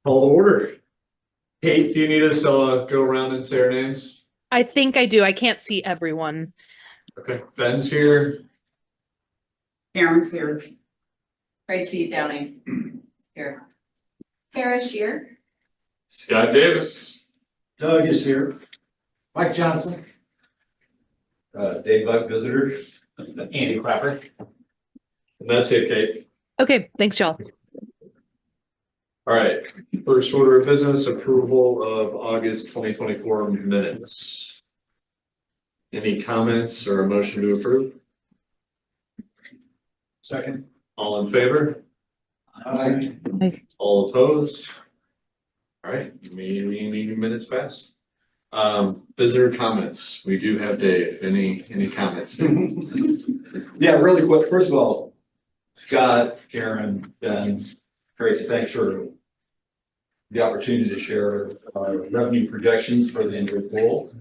Call to order. Kate, do you need us to go around and say our names? I think I do. I can't see everyone. Okay, Ben's here. Karen's here. Tracy Downing here. Sarah Shear. Scott Davis. Doug is here. Mike Johnson. Dave Buck visitor. Andy Clapper. And that's it, Kate. Okay, thanks, y'all. All right, first order of business, approval of August 2024 minutes. Any comments or a motion to approve? Second. All in favor? Aye. All opposed? All right, meeting minutes passed. Visitor comments. We do have Dave. Any comments? Yeah, really quick. First of all, Scott, Karen, Ben, great. Thanks for the opportunity to share our revenue projections for the indoor pool.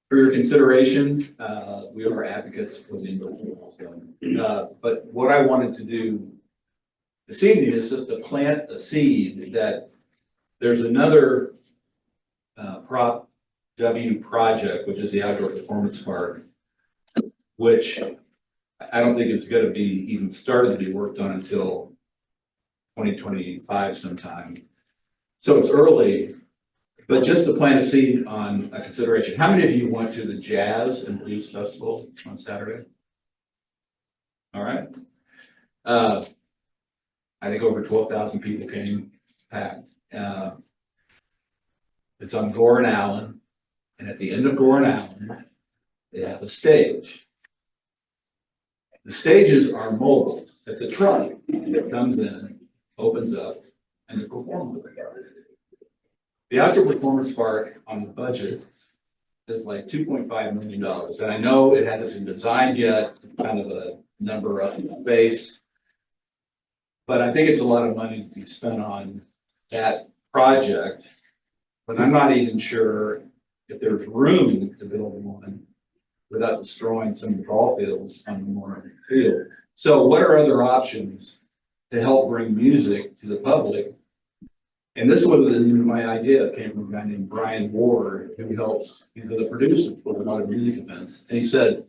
For your consideration, we are advocates for the indoor pool. So, but what I wanted to do this evening is just to plant a seed that there's another Prop W project, which is the outdoor performance park, which I don't think it's going to be even started to be worked on until 2025 sometime. So it's early, but just to plant a seed on a consideration. How many of you went to the Jazz and Blues Festival on Saturday? All right. I think over 12,000 people came, packed. It's on Gore and Allen, and at the end of Gore and Allen, they have a stage. The stages are mobile. It's a truck that comes in, opens up, and you perform with it. The outdoor performance park on the budget is like $2.5 million. And I know it hasn't been designed yet, kind of a number up in the base. But I think it's a lot of money to be spent on that project. But I'm not even sure if there's room to build one without destroying some of the ball fields on the Memorial Field. So what are other options to help bring music to the public? And this wasn't even my idea. It came from a guy named Brian Ward, who helps, he's the producer for a lot of music events. And he said,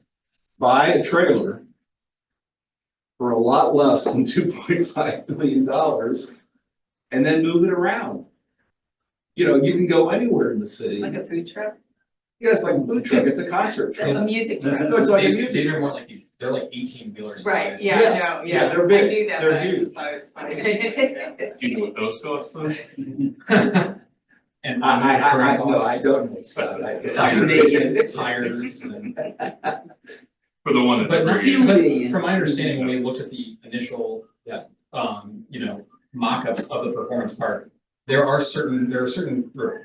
buy a trailer for a lot less than $2.5 million and then move it around. You know, you can go anywhere in the city. Like a food truck. Yeah, it's like a food truck. It's a concert truck. It's a music truck. No, it's like a These music are truck. more like these, they're like 18-wheeler size. Right, yeah, Yeah. no, Yeah, yeah. they're big. I knew that, They're but I huge. just thought it was funny. Do you know what those cost though? And I don't know, Scott. tires and. For the one that. But they're nothing, bringing. but from my understanding, when we looked at the initial, mock-ups of the performance park, there are certain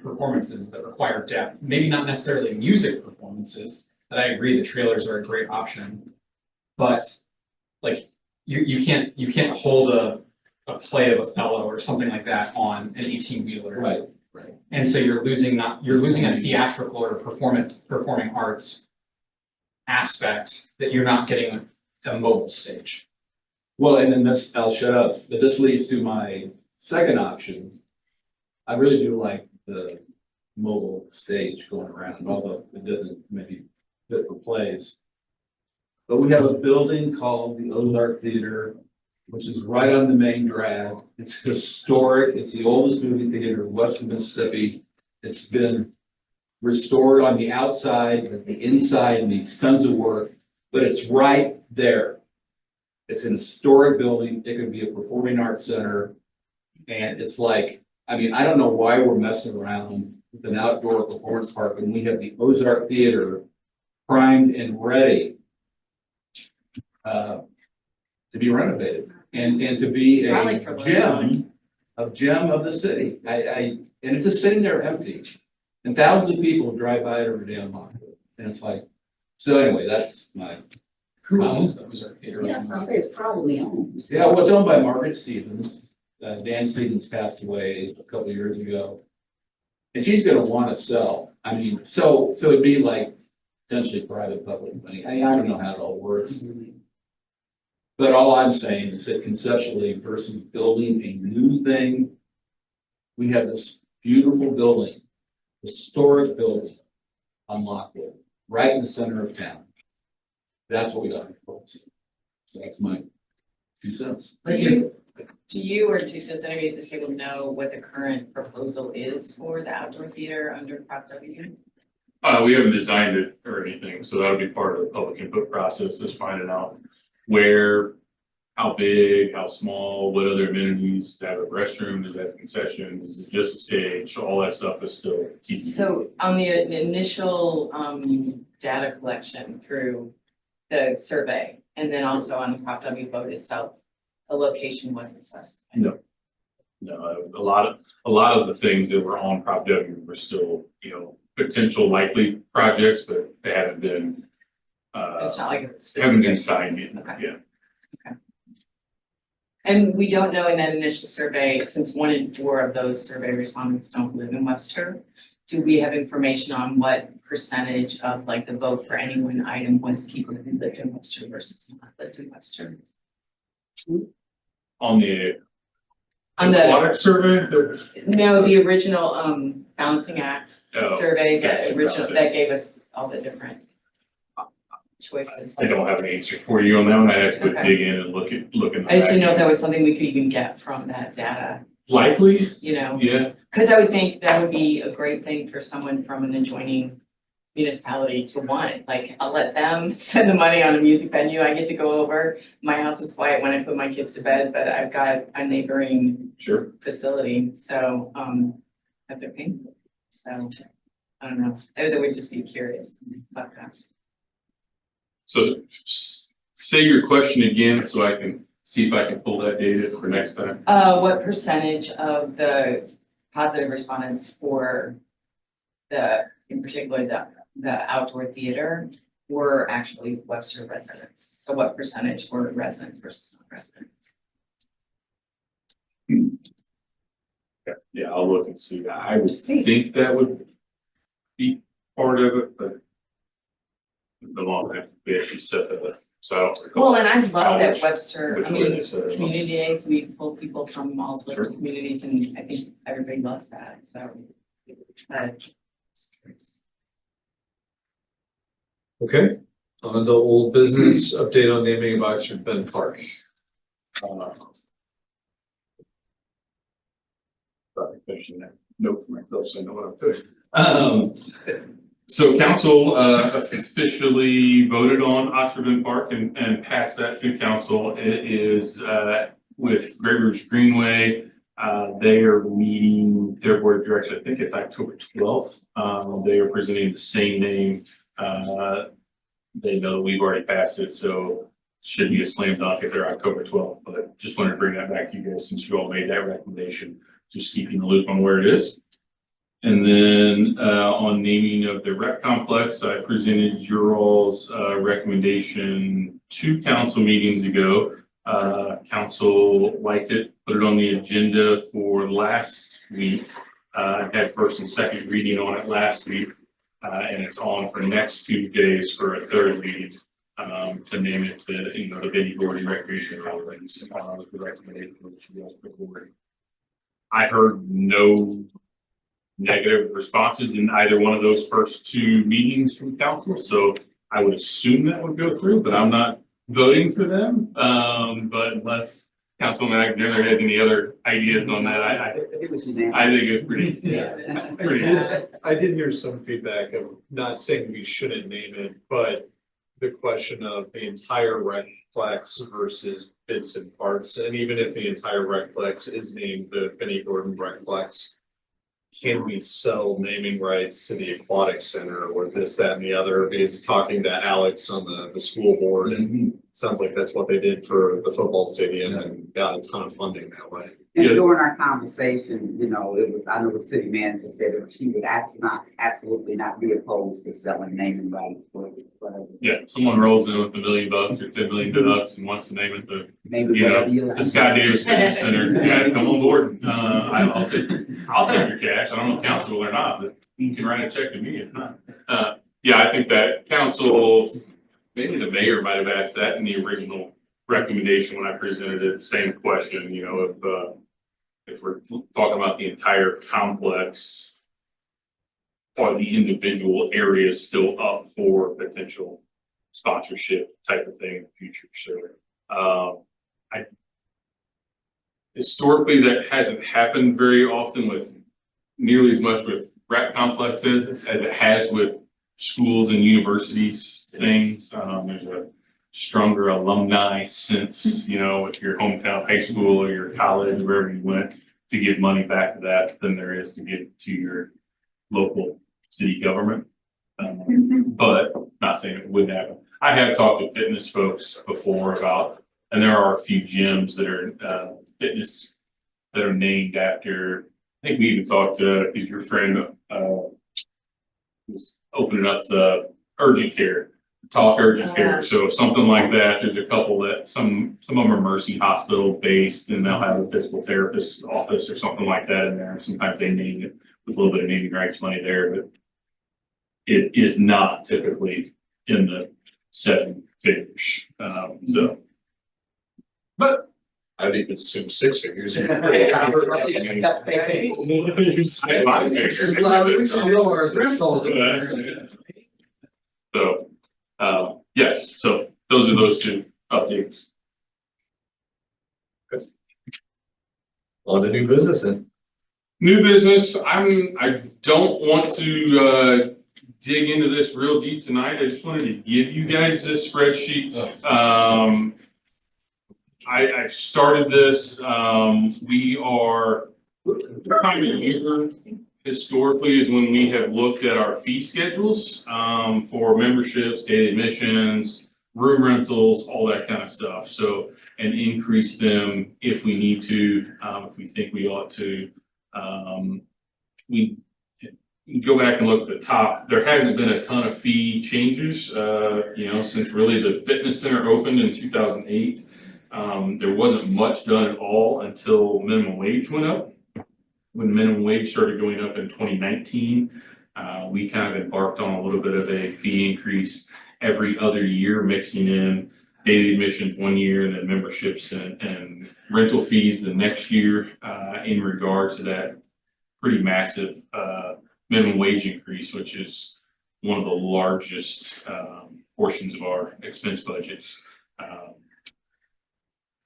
performances that require depth, maybe not necessarily music performances, that I agree the trailers are a great option. But like, you can't hold a play of Othello or something like that on an 18-wheeler. Right. And so you're losing a theatrical or performing arts aspect that you're not getting a mobile stage. Well, and then this, I'll shut up, but this leads to my second option. I really do like the mobile stage going around, although it doesn't maybe fit for plays. But we have a building called the Ozark Theater, which is right on the main drag. It's historic. It's the oldest movie theater in western Mississippi. It's been restored on the outside, but the inside needs tons of work, but it's right there. It's an historic building. It could be a performing arts center. And it's like, I mean, I don't know why we're messing around with an outdoor performance park when we have the Ozark Theater primed and ready to be renovated and to be Rally a for Lynn. gem of the city. And it's just sitting there empty. And thousands of people drive by it every day on Monday. And it's like, so anyway, that's my. Who owns the Ozark Theater? Yes, I'll say it's probably owned. Yeah, well, it's owned by Margaret Stevens. Dan Stevens passed away a couple of years ago. And she's gonna wanna sell. I mean, so it'd be like potentially private public money. I don't know how it all works. But all I'm saying is that conceptually versus building a new thing, we have this beautiful building, historic building on Lockwood, right in the center of town. That's what we got to propose. So that's my 2 cents. Do you or does anybody at this table know what the current proposal is for the outdoor theater under Prop W? We haven't designed it or anything, so that'll be part of the public input process, is finding out where, how big, how small, what other amenities, does it have a restroom, does it have concessions, is it just a stage, all that stuff is still TBD. So on the initial data collection through the survey, and then also on the Prop W vote itself, a location wasn't specified. No, a lot of the things that were on Prop W were still, potential likely projects, but they haven't been, It's not like it's haven't been specific. signed yet, Okay. yeah. And we don't know in that initial survey, since 1 in 4 of those survey respondents don't live in Webster, do we have information on what percentage of like the vote for any one item was people who lived in Webster versus not lived in Webster? On the On the, aquatic survey, no, the original balancing act Oh, survey, gotcha, the original, gotcha. that gave us all the different choices. I don't have an answer for you on that one, I have to Okay. dig in and look in the I just didn't know if back that end. was something we could even get from that data, Likely, Yeah, yeah, I would think that would be a great thing for someone from an adjoining municipality to want, like, I'll let them spend the money on a music venue, I get to go over. My house is quiet when I put my kids to bed, but I've got a neighboring sure. facility, so, that they're paying for. So, I don't know, I would just be curious about that. So say your question again, so I can see if I can pull that data for next time. What percentage of the positive respondents for in particular, the outdoor theater were actually Webster residents? So what percentage were residents versus non-resident? Yeah, I'll look and see. I would think that would be part of it, but the longer we actually set that up, so I don't recall. Well, and I love that which- Webster, which I way mean, they set it up. community days, we pull people from all sorts Sure. of communities, and I think everybody loves that, so. Just curious. Okay, on to old business, update on naming of Oxford Bend Park. Probably finishing that note for myself, so I know what I'm doing. So council officially voted on Oxford Bend Park and passed that to council. It is with Great Rivers Greenway. They are meeting their board of directors, I think it's October 12th. They are presenting the same name. They know we've already passed it, so should be a slam dunk if they're October 12th, but just wanted to bring that back to you guys since you all made that recommendation. Just keeping the loop on where it is. And then on naming of the rec complex, I presented your all's recommendation 2 council meetings ago. Council liked it, put it on the agenda for last week. Had first and second reading on it last week. And it's on for next 2 days for a 3rd reading. To name it the Benny Gordy Recreation Complex, with the recommendation that you guys put forward. I heard no negative responses in either one of those first 2 meetings from council, so I would assume that would go through, but I'm not voting for them. But unless Councilwoman Alexander has any other ideas on that, I think it's pretty, pretty. I did hear some feedback of not saying we shouldn't name it, but the question of the entire recplex versus bits and parts, and even if the entire recplex is named the Benny Gordon recplex, can we sell naming rights to the aquatic center or this, that, and the other? Because talking to Alex on the school board, and it sounds like that's what they did for the football stadium and got a ton of funding that way. And Yeah. during our conversation, I know the city manager said that she would absolutely not be opposed to selling naming rights for whatever. Yeah, someone rolls in with $1 million or $10 million and wants to name it Maybe You know, whatever you like. the Sky Davis Fitness Center. Yeah, come on board. I'll take your cash. I don't know if council will or not, but you can write a check to me if not. Yeah, I think that council, maybe the mayor might have asked that in the original recommendation when I presented it, same question, if if we're talking about the entire complex, are the individual areas still up for potential sponsorship type of thing in the future? So, historically, that hasn't happened very often with nearly as much with rec complexes as it has with schools and universities things. There's a stronger alumni sense, you know, with your hometown high school or your college, wherever you went, to give money back to that than there is to give to your local city government. But not saying it wouldn't happen. I have talked to fitness folks before about, and there are a few gyms that are fitness that are named after. I think we even talked to your friend who's opening up the urgent care, talk urgent care. So something like that. There's a couple that some of them are Mercy Hospital based, and they'll have a physical therapist office or something like that in there. And sometimes they name it with a little bit of naming rights money there, but it is not typically in the 7 figures. So, but I'd even assume 6 figures. So, yes, so those are those 2 updates. On to new business and New business, I don't want to dig into this real deep tonight. I just wanted to give you guys this spreadsheet. I started this, we are time of year historically is when we have looked at our fee schedules for memberships, daily admissions, room rentals, all that kind of stuff. So, and increase them if we need to, if we think we ought to. We go back and look at the top. There hasn't been a ton of fee changes, you know, since really the fitness center opened in 2008. There wasn't much done at all until minimum wage went up. When minimum wage started going up in 2019, we kind of embarked on a little bit of a fee increase every other year, mixing in daily admissions one year and then memberships and rental fees the next year, in regards to that pretty massive minimum wage increase, which is one of the largest portions of our expense budgets.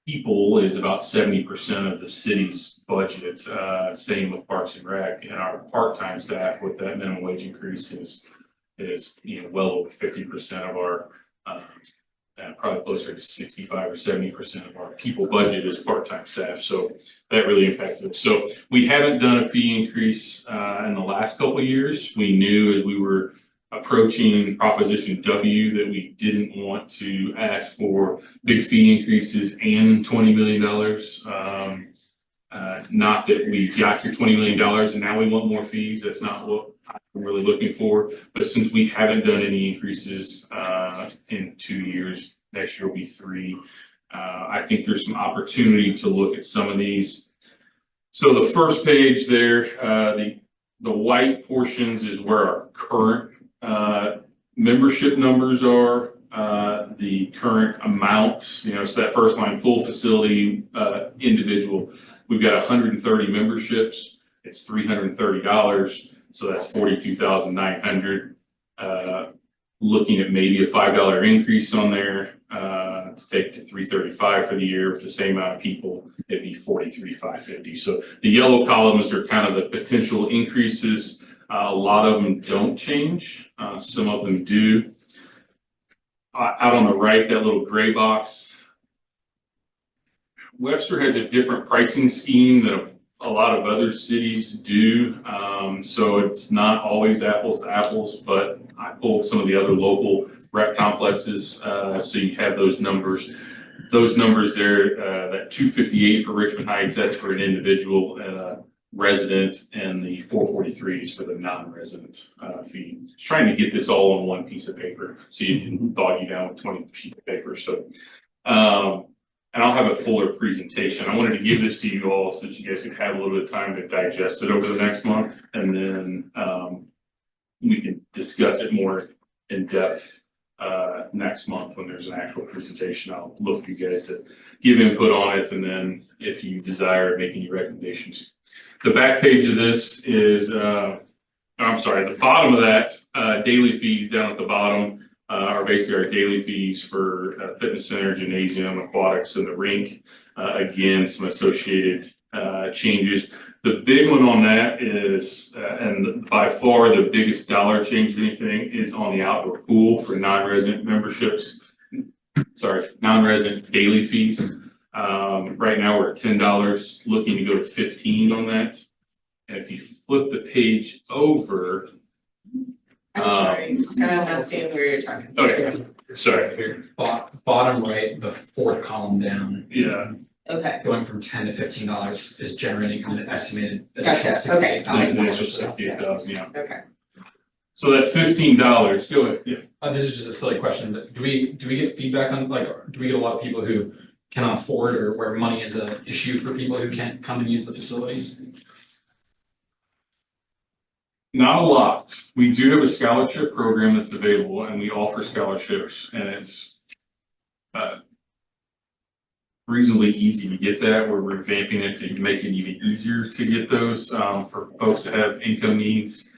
People is about 70% of the city's budget. Same with Parks and Rec, and our part-time staff with that minimum wage increase is you know well over 50% of our probably closer to 65 or 70% of our people budget is part-time staff. So that really impacted us. So we haven't done a fee increase in the last couple of years. We knew as we were approaching Proposition W that we didn't want to ask for big fee increases and $20 million. Not that we got your $20 million and now we want more fees. That's not what I'm really looking for. But since we haven't done any increases in 2 years, next year will be 3. I think there's some opportunity to look at some of these. So the first page there, the white portions is where our current membership numbers are, the current amount, you know, so that first line, full facility, individual, we've got 130 memberships, it's $330, so that's $42,900. Looking at maybe a $5 increase on there, to take it to $335 for the year with the same amount of people, it'd be $43,550. So the yellow columns are kind of the potential increases. A lot of them don't change. Some of them do. Out on the right, that little gray box. Webster has a different pricing scheme than a lot of other cities do. So it's not always apples to apples, but I pulled some of the other local rec complexes. So you have those numbers. Those numbers there, that $258 for Richmond Heights, that's for an individual resident, and the $443 is for the non-resident fee. Just trying to get this all on one piece of paper so you can bog you down with 20 sheets of paper. So, and I'll have a fuller presentation. I wanted to give this to you all so that you guys could have a little bit of time to digest it over the next month, and then we can discuss it more in depth next month when there's an actual presentation. I'll look for you guys to give input on it, and then if you desire, make any recommendations. The back page of this is, I'm sorry, the bottom of that, daily fees down at the bottom are basically our daily fees for fitness center, gymnasium, aquatics, and the rink. Again, some associated changes. The big one on that is, and by far the biggest dollar change of anything, is on the outdoor pool for non-resident memberships. Sorry, non-resident daily fees. Right now we're at $10, looking to go to 15 on that. And if you flip the page over. I'm sorry, Scott, I'm not seeing where you're talking. Okay, sorry, Here, bottom right, the fourth column down, yeah, Okay, going from $10 to $15 is generating kind of estimated. Gotcha, okay. that's an extra 68,000, yeah. okay. So that $15, go ahead, yeah. This is just a silly question, but do we get feedback on, like, do we get a lot of people who cannot afford or where money is an issue for people who can't come and use the facilities? Not a lot. We do have a scholarship program that's available, and we offer scholarships, and it's reasonably easy to get that. We're revamping it to make it even easier to get those for folks that have income needs.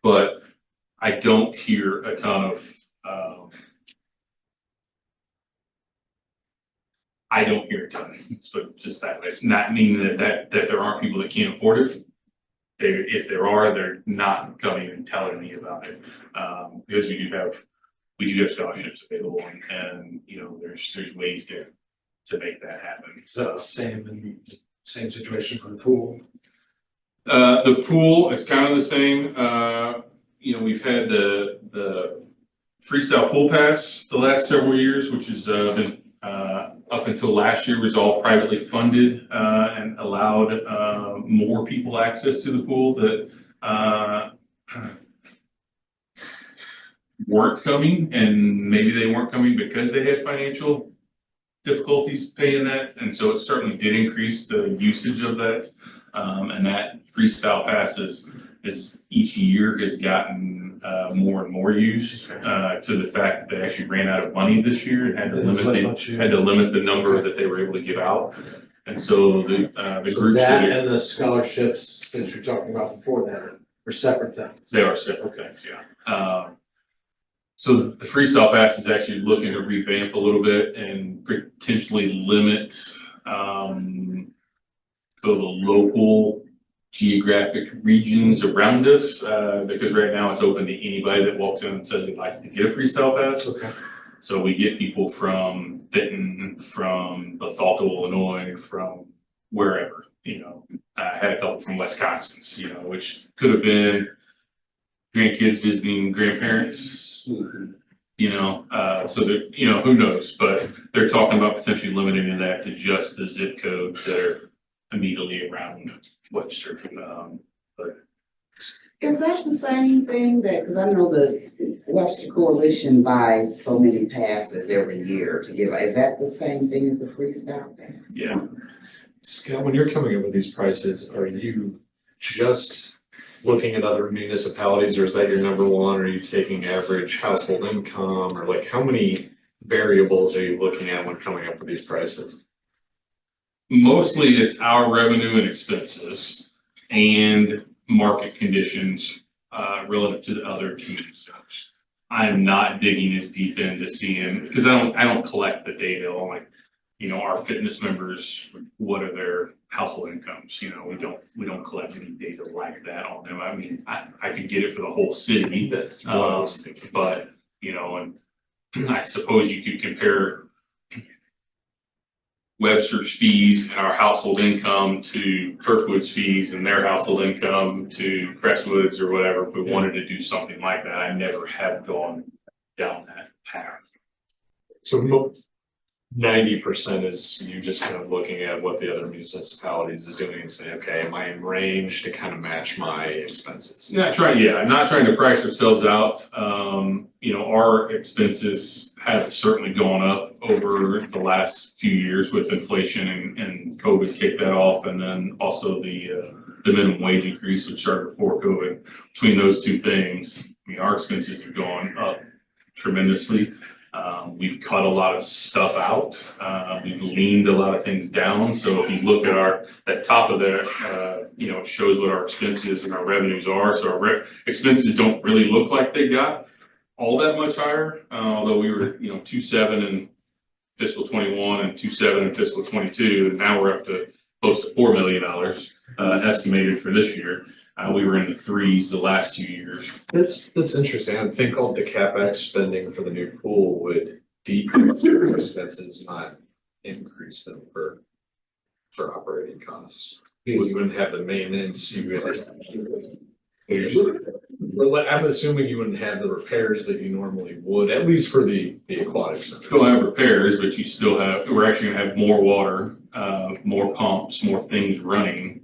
But I don't hear a ton of I don't hear a ton, so just that way. It's not meaning that there aren't people that can't afford it. If there are, they're not coming and telling me about it. Because we do have scholarships available, and you know, there's ways to make that happen. So same situation for the pool. The pool is kind of the same. You know, we've had the freestyle pool pass the last several years, which has been up until last year was all privately funded and allowed more people access to the pool that weren't coming, and maybe they weren't coming because they had financial difficulties paying that, and so it certainly did increase the usage of that. And that freestyle pass is each year has gotten more and more used to the fact that they actually ran out of money this year and had to limit the number that they were able to give out. And so the So groups that that and the scholarships that you're talking about before that are separate things. they are separate things, yeah. So the freestyle pass is actually looking to revamp a little bit and potentially limit the local geographic regions around us, because right now it's open to anybody that walks in and says they'd like to get a freestyle pass. Okay. So we get people from Benton, from Bethalto, Illinois, from wherever, you know. I had a couple from Wisconsin, you know, which could have been grandkids visiting grandparents, you know, so that, you know, who knows, but they're talking about potentially limiting that to just the zip codes that are immediately around Webster. But Is that the same thing that, because I know the Webster Coalition buys so many passes every year to give, is that the same thing as the freestyle pass? yeah, Scott, when you're coming up with these prices, are you just looking at other municipalities, or is that your number one? Are you taking average household income, or like how many variables are you looking at when coming up with these prices? mostly it's our revenue and expenses and market conditions relative to the other community centers. I'm not digging as deep into seeing, because I don't collect the data on, like, you know, our fitness members, what are their household incomes, you know, we don't collect any data like that on them. I mean, I could get it for the whole city, That's what I was thinking. but, you know, and I suppose you could compare Webster's fees and our household income to Kirkwood's fees and their household income to Crestwood's or whatever. If we wanted to do something like that, I never have gone down that path. So 90% is you just kind of looking at what the other municipalities is doing and say, okay, am I in range to kind of match my expenses? Not trying to price ourselves out. You know, our expenses have certainly gone up over the last few years with inflation and COVID kicked that off. And then also the minimum wage increase, which started before COVID. Between those two things, I mean, our expenses have gone up tremendously. We've cut a lot of stuff out. We've leaned a lot of things down. So if you look at that top of there, you know, it shows what our expenses and our revenues are. So our expenses don't really look like they got all that much higher, although we were, you know, 2.7 in fiscal 21 and 2.7 in fiscal 22, and now we're up to close to $4 million estimated for this year. We were in the threes the last 2 years. That's interesting. I think all the CapEx spending for the new pool would decrease your expenses, not increase them for operating costs. Because you wouldn't have the maintenance, well, I'm assuming you wouldn't have the repairs that you normally would, at least for the aquatic center. Still have repairs, but you still have, we're actually gonna have more water, more pumps, more things running.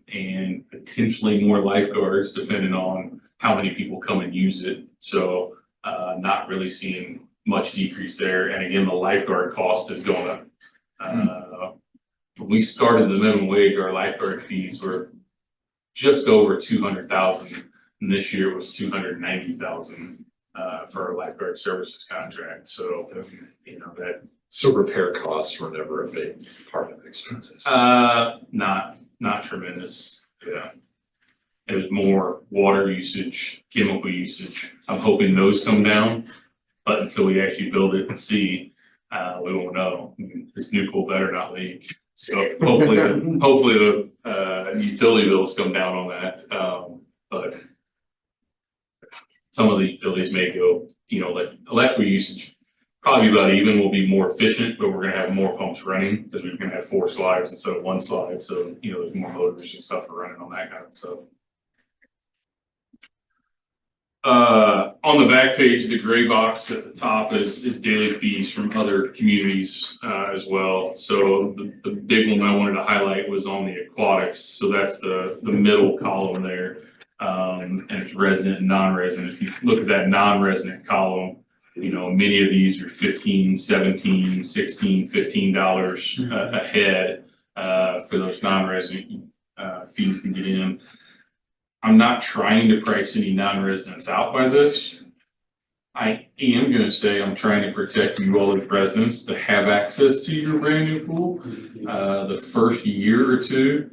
And potentially more lifeguards depending on how many people come and use it. So, not really seeing much decrease there. And again, the lifeguard cost is going up. When we started the minimum wage, our lifeguard fees were just over 200,000. And this year was 290,000, for our lifeguard services contract. So, you know, that. So repair costs were never a big part of expenses. Not tremendous, yeah. It was more water usage, chemical usage. I'm hoping those come down, but until we actually build it and see, we won't know. This new pool better not leak. So hopefully the utility bills come down on that, but some of the utilities may go, you know, like electrical usage. Probably about even, will be more efficient, but we're gonna have more pumps running because we're gonna have 4 slides instead of 1 slide. So, you know, there's more motors and stuff for running on that kind of stuff. On the back page, the gray box at the top is daily fees from other communities as well. So the big one I wanted to highlight was on the aquatics. So that's the middle column there. And it's resident and non-resident. If you look at that non-resident column, you know, many of these are $15, $17, $16, $15 a head for those non-resident fees to get in. I'm not trying to price any non-residents out by this. I am going to say I'm trying to protect you all as residents to have access to your brand new pool. The first year or two,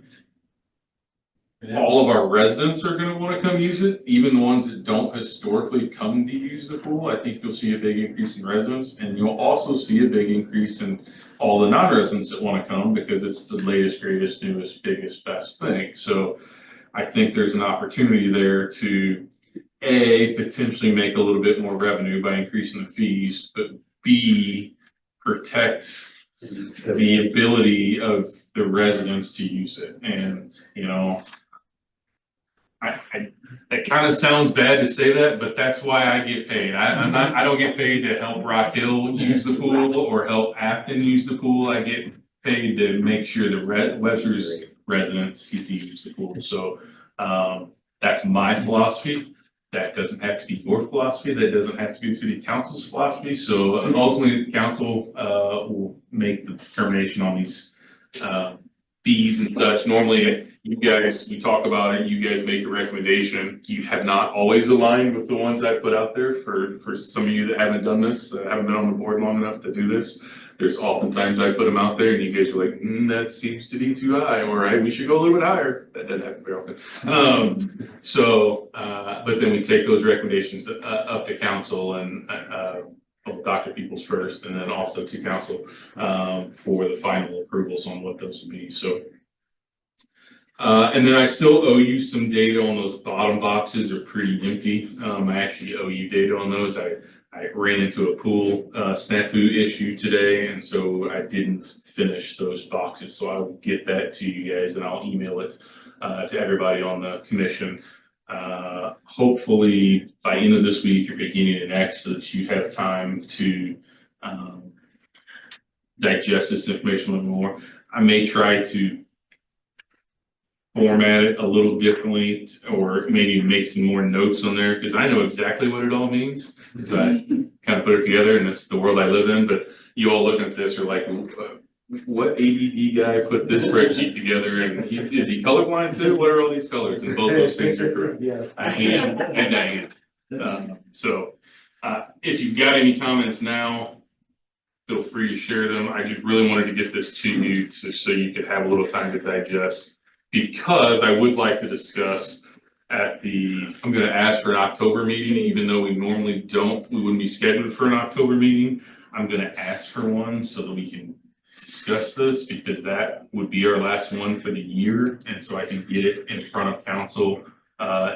all of our residents are gonna wanna come use it, even the ones that don't historically come to use the pool. I think you'll see a big increase in residents, and you'll also see a big increase in all the non-residents that wanna come because it's the latest, greatest, newest, biggest, best thing. So I think there's an opportunity there to A, potentially make a little bit more revenue by increasing the fees, but B, protect the ability of the residents to use it. And, you know, that kind of sounds bad to say that, but that's why I get paid. I don't get paid to help Rock Hill use the pool or help Afton use the pool. I get paid to make sure the Webster's residents get to use the pool. So that's my philosophy. That doesn't have to be your philosophy. That doesn't have to be the city council's philosophy. So ultimately, the council will make the determination on these fees and such. Normally, you guys, we talk about it, you guys make a recommendation. You have not always aligned with the ones I put out there for some of you that haven't done this, that haven't been on the board long enough to do this. There's oftentimes I put them out there and you guys are like, that seems to be too high, or hey, we should go a little bit higher. That doesn't happen very often. But then we take those recommendations up to council and Dr. Peoples first, and then also to council for the final approvals on what those would be. So, and then I still owe you some data on those bottom boxes are pretty empty. I actually owe you data on those. I ran into a pool snafu issue today, and so I didn't finish those boxes. So I will get that to you guys, and I'll email it to everybody on the commission. Hopefully by end of this week or beginning of next, so that you have time to digest this information a little more. I may try to format it a little differently, or maybe make some more notes on there, because I know exactly what it all means, because I kind of put it together, and this is the world I live in. But you all looking at this are like, what ADD guy put this spreadsheet together, and is he colorblind too? What are all these colors? And both those things are correct. Yes. I am, and I am. If you've got any comments now, feel free to share them. I just really wanted to get this to you so you could have a little time to digest. Because I would like to discuss I'm gonna ask for an October meeting, even though we normally we wouldn't be scheduled for an October meeting. I'm gonna ask for one so that we can discuss this, because that would be our last one for the year. And so I can get it in front of council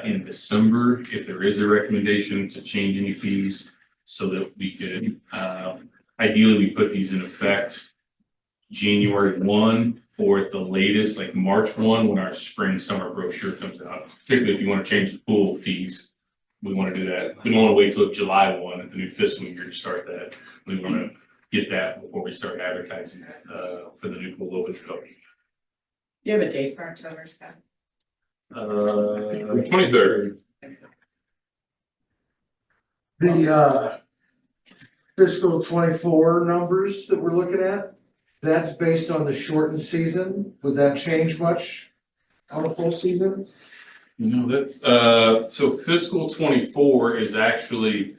in December, if there is a recommendation to change any fees, so that we could, ideally, we put these in effect January 1, or at the latest, like March 1, when our spring summer brochure comes out. Particularly if you want to change the pool fees, we want to do that. We don't want to wait till July 1 at the new fiscal year to start that. We want to get that before we start advertising for the new pool open scope. Do you have a date for October, Scott? 23rd. The fiscal 24 numbers that we're looking at, that's based on the shortened season. Would that change much on a full season? No, that's, so fiscal 24 is actually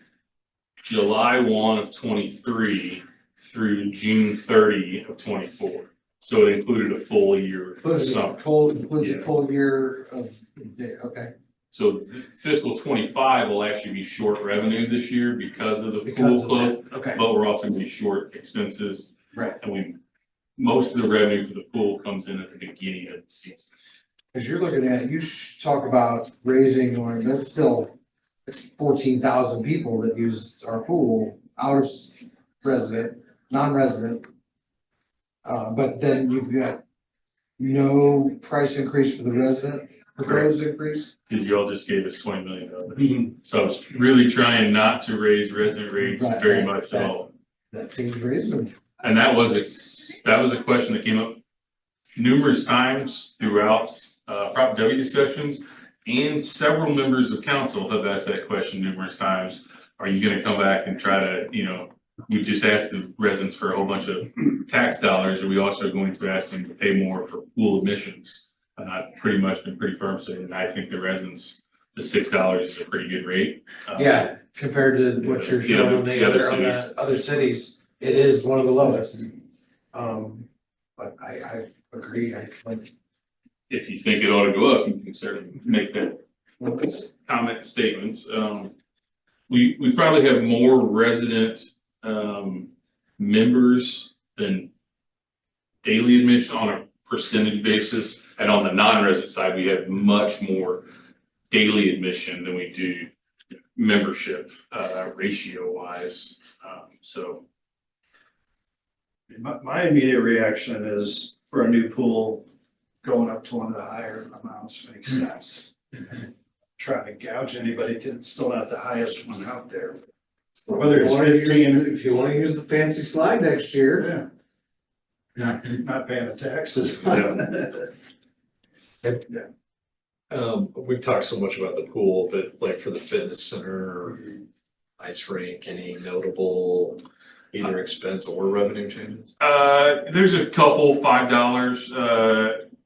July 1 of 23 through June 30 of 24. So it included a full year of Includes summer. includes a Yeah. full year of, okay. So fiscal 25 will actually be short revenue this year because of the pool Because of club, that, okay, but we're also gonna be short expenses. right. And most of the revenue for the pool comes in at the beginning of the season. Cause you're looking at, talk about raising, or that's still, it's 14,000 people that use our pool, out of resident, non-resident. But then you've got no price increase for the resident, proposed increase? Cause y'all just gave us $20 million. So I was really trying not to raise resident rates Right, very right, much at right. all. That seems reasonable. And that was a question that came up numerous times throughout Prop W discussions. And several members of council have asked that question numerous times. Are you gonna come back and try to, we just asked the residents for a whole bunch of tax dollars. Are we also going to ask them to pay more for pool admissions? And I've pretty much been pretty firm saying, I think the residents, the $6 is a pretty good rate. Yeah, compared to what you're showing on the other cities, it is one of the lowest. But I agree, I think. If you think it ought to go up, you can certainly make that comment statements. We probably have more resident members than daily admission on a percentage basis. And on the non-resident side, we have much more daily admission than we do membership ratio wise. So My immediate reaction is for a new pool, going up to one of the higher amounts makes sense. Trying to gouge anybody, 'cause it's still not the highest one out there. Whether it's 15, If you wanna use the fancy slide next year. yeah. Not paying the taxes. We've talked so much about the pool, but like for the fitness center or ice rink, any notable either expense or revenue changes? there's a couple $5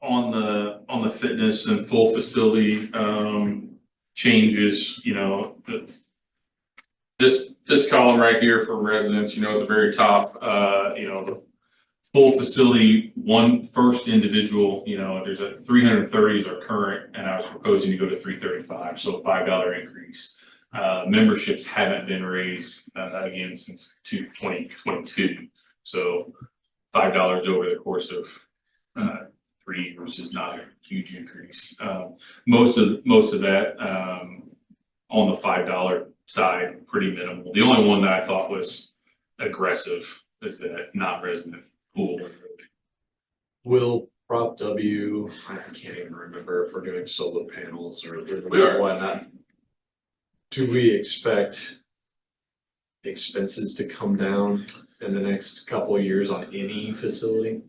on the fitness and full facility changes, this column right here for residents, at the very top, the full facility, one first individual, there's a 330 is our current, and I was proposing to go to 335, so a $5 increase. Memberships haven't been raised again since 2022, so $5 over the course of 3 years is not a huge increase. Most of that on the $5 side, pretty minimal. The only one that I thought was aggressive is that non-resident pool. Will Prop W, I can't even remember if we're doing solar panels or We are. whatnot. Do we expect expenses to come down in the next couple of years on any facility?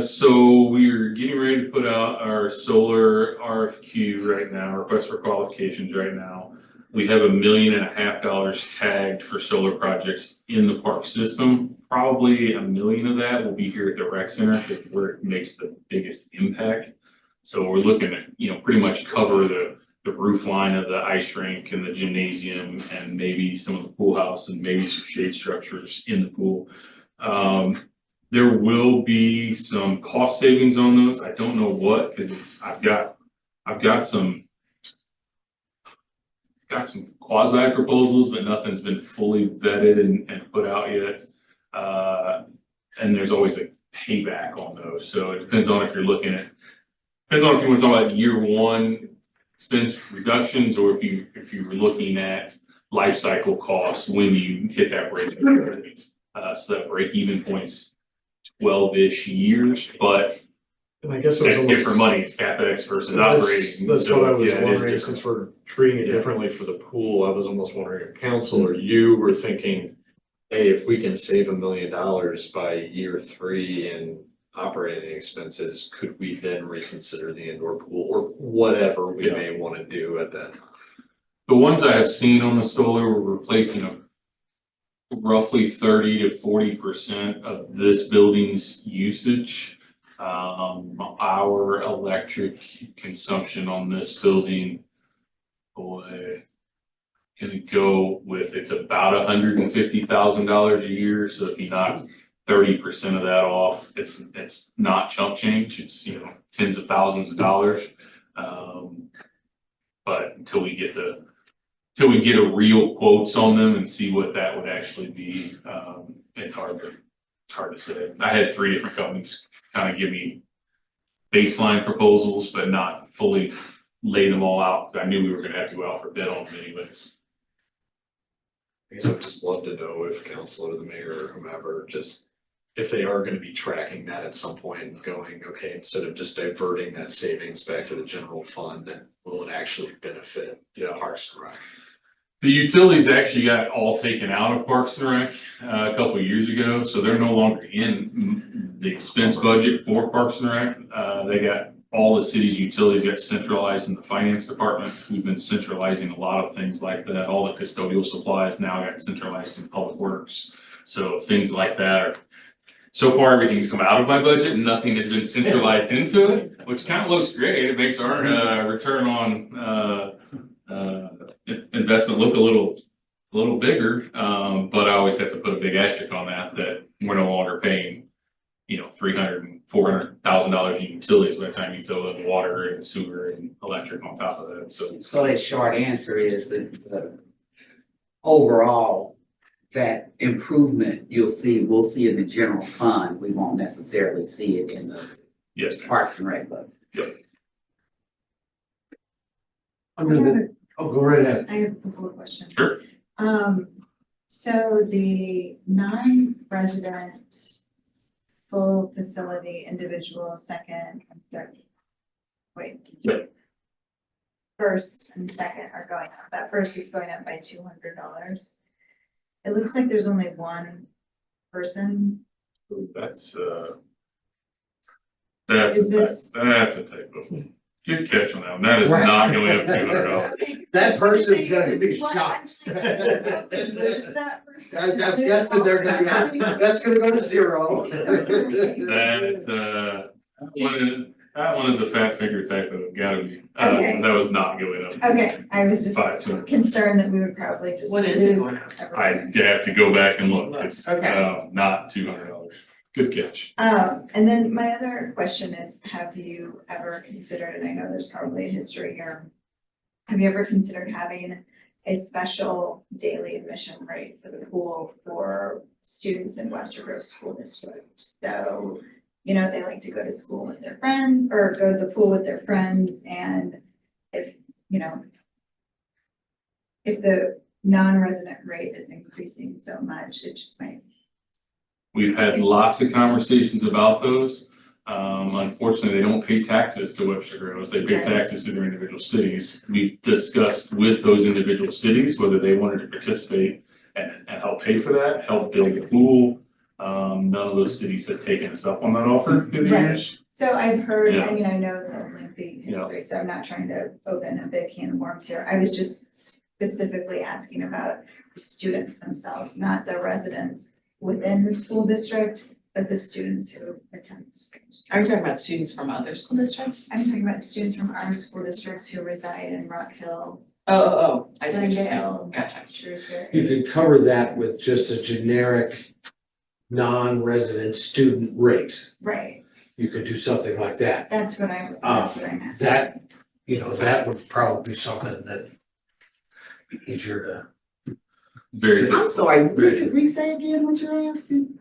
So we're getting ready to put out our solar RFQ right now, request for qualifications right now. We have $1.5 million tagged for solar projects in the park system. Probably $1 million of that will be here at the rec center, where it makes the biggest impact. So we're looking at, pretty much cover the the roof line of the ice rink and the gymnasium and maybe some of the pool house and maybe some shade structures in the pool. There will be some cost savings on those. I don't know what, because I've got some quasi proposals, but nothing's been fully vetted and put out yet. And there's always a payback on those, so it depends on if you're looking at, depends on if you want to talk about year one expense reductions, or if you were looking at life cycle costs when you hit that break. So that break even point's 12-ish years, but And I guess it was that's almost. different money. It's CapEx versus That's, operating. that's So, what I was yeah, it is wondering, different. since we're treating it Yeah. differently for the pool, I was almost wondering if council or you were thinking, hey, if we can save $1 million by year 3 in operating expenses, could we then reconsider the indoor pool or whatever we Yeah. may want to do at that time? The ones I have seen on the solar were replacing roughly 30 to 40% of this building's usage. Our electric consumption on this building, boy, gonna go with, it's about $150,000 a year. So if you knock 30% of that off, it's not chump change. It's, you know, tens of thousands of dollars. But until we get a real quotes on them and see what that would actually be, it's hard to say. I had 3 different companies kind of give me baseline proposals, but not fully lay them all out. I knew we were gonna have to go out for bid on them anyways. I guess I'd just love to know if council or the mayor or whomever, just if they are gonna be tracking that at some point and going, okay, instead of just diverting that savings back to the general fund, will it actually benefit Parks and Rec? The utilities actually got all taken out of Parks and Rec a couple of years ago, so they're no longer in the expense budget for Parks and Rec. They got all the city's utilities got centralized in the finance department. We've been centralizing a lot of things like that. All the custodial supplies now got centralized in Public Works. So things like that are, so far everything's come out of my budget and nothing has been centralized into it, which kind of looks great. It makes our return on investment look a little bigger, but I always have to put a big asterisk on that we're no longer paying, you know, $300,000 and $400,000 in utilities by the time you throw in water and sewer and electric on top of that, so. So the short answer is the overall, that improvement we'll see in the general fund, we won't necessarily see it in the Yes, ma'am. Parks and Rec budget. Go right ahead. I have a couple of questions. Sure. So the non-resident full facility, individual, second and third. Wait. Yep. First and second are going up. That first is going up by $200. It looks like there's only one person. Ooh, that's Is this- that's a typo. Good catch on that one. That is not going up $200. That person's gonna be shocked. Lose that person. I'm guessing they're gonna be, that's gonna go to 0. That one is a fat finger typo, gotta be. Okay. That was not going up. Okay, I was just By 200. concerned that we would probably just What is it lose going up? I everyone. have to go back and look. It's Okay. not $200. Good catch. And then my other question is, have you ever considered, and I know there's probably a history here. Have you ever considered having a special daily admission rate for the pool for students in Webster Grove School District? So, you know, they like to go to school with their friends or go to the pool with their friends, and if, you know, if the non-resident rate is increasing so much, it just might. We've had lots of conversations about those. Unfortunately, they don't pay taxes to Webster Groves. They pay Right. taxes to their individual cities. We've discussed with those individual cities whether they wanted to participate and help pay for that, help build the pool. None of those cities have taken us up on that offer through the Right. years. So I've heard, Yeah. I mean, I know the lengthy history, so I'm not trying to open a big can of worms here. I was just specifically asking about the students themselves, not the residents within the school district, of the students who attend the schools. Are you talking about students from other school districts? I'm talking about students from our school districts who reside in Rock Hill, Oh, I see what you're Glendale, saying, gotcha. Shrewsbury. You could cover that with just a generic non-resident student rate. Right, You could do something like that. that's what I'm asking. That, that would probably be something that be easier Very, I'm sorry, could we say again what you're asking?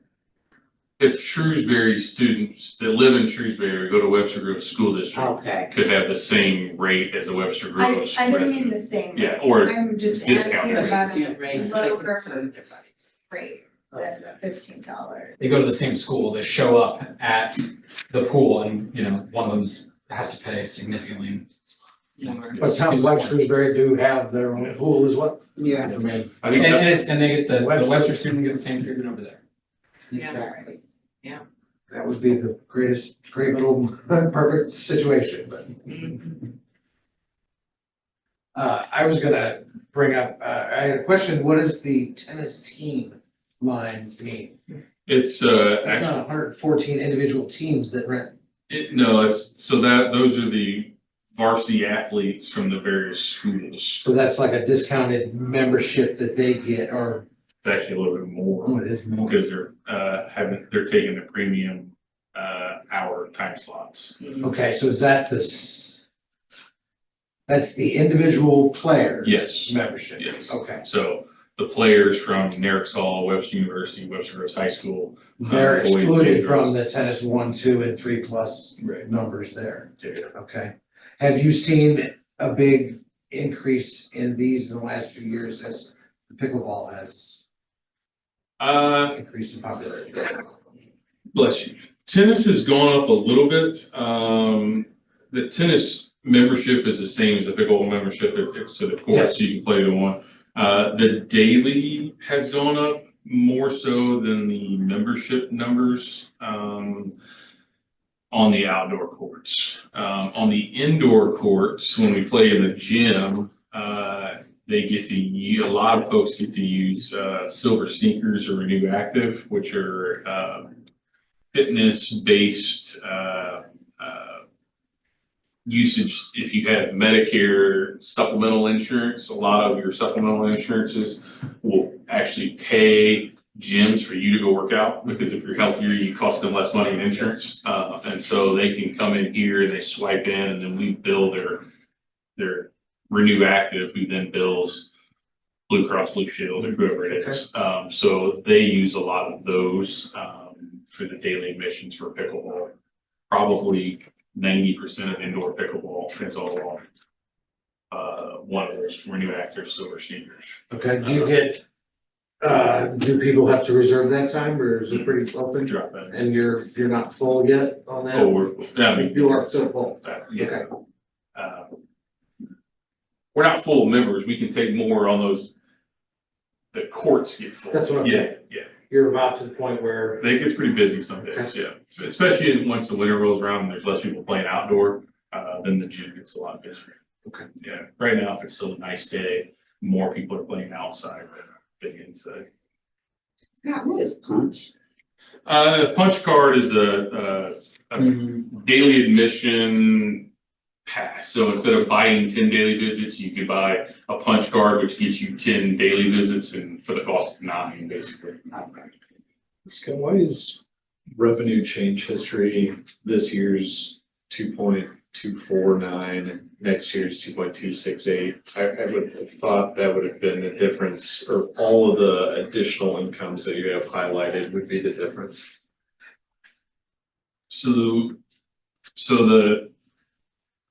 if Shrewsbury students that live in Shrewsbury go to Webster Grove School District Okay, could have the same rate as a Webster Grove I resident. didn't mean the same. Yeah, or I'm just discount. asking about Student rates, a but lower it- rate than the $15. They go to the same school, they show up at the pool and, one of them's has to pay significantly. More. to. But towns like Shrewsbury do have their own pool as well. yeah. I mean, I think And that, and they get the Webster- Webster student get the same treatment over there. Yeah. exactly. Yeah. That would be the great little perfect situation, but. Mhm. I was gonna bring up, I had a question, what does the tennis team line mean? it's, That's actually, not 114 individual teams that rent. no, it's, so those are the varsity athletes from the various schools. So that's like a discounted membership that they get, or, It's actually a little bit more. oh, it is more. Because they're taking the premium hour time slots. Okay, so is that that's the individual players? Yes. Membership? Yes. Okay, So the players from Narix Hall, Webster University, Webster Groves High School. they're Boys and excluded girls. from the tennis 1, 2, and 3+ Right. numbers there, Yeah. okay? Have you seen a big increase in these in the last few years as the pickleball has increased in popularity? Bless you. Tennis has gone up a little bit. The tennis membership is the same as the pickleball membership. It's to the course, Yes. you can play the one. The daily has gone up more so than the membership numbers, on the outdoor courts. On the indoor courts, when we play in the gym, they get to a lot of folks get to use, Silver Sneakers or Renew Active, which are, fitness-based, usage. If you have Medicare supplemental insurance, a lot of your supplemental insurances will actually pay gyms for you to go work out, because if you're healthier, you cost them less money in insurance. And so they can come in here and they swipe in, and then we bill their Renew Active, who then bills Blue Cross Blue Shield or whoever it is. So they use a lot of those, for the daily admissions for pickleball. Probably 90% of indoor pickleball is all one of those Renew Active Silver Sneakers. Okay, do you get, do people have to reserve that time, or is it pretty open? Drop that. And you're not full yet on that? Oh, I mean, You are still full, yeah. okay. We're not full members. We can take more on those. The courts get full. That's what I'm Yeah, saying. yeah. You're about to the point where, It gets pretty busy some days, yeah. Especially once the winter rolls around and there's less people playing outdoor, then the gym gets a lot busier. Okay. Yeah, right now, if it's still a nice day, more people are playing outside than inside. Scott, what is punch? Punch card is a daily admission pass. So instead of buying 10 daily visits, you could buy a punch card, which gets you 10 daily visits and for the cost of 9, basically. Scott, why is revenue change history this year's 2.249, next year's 2.268? I would have thought that would have been the difference, or all of the additional incomes that you have highlighted would be the difference. So the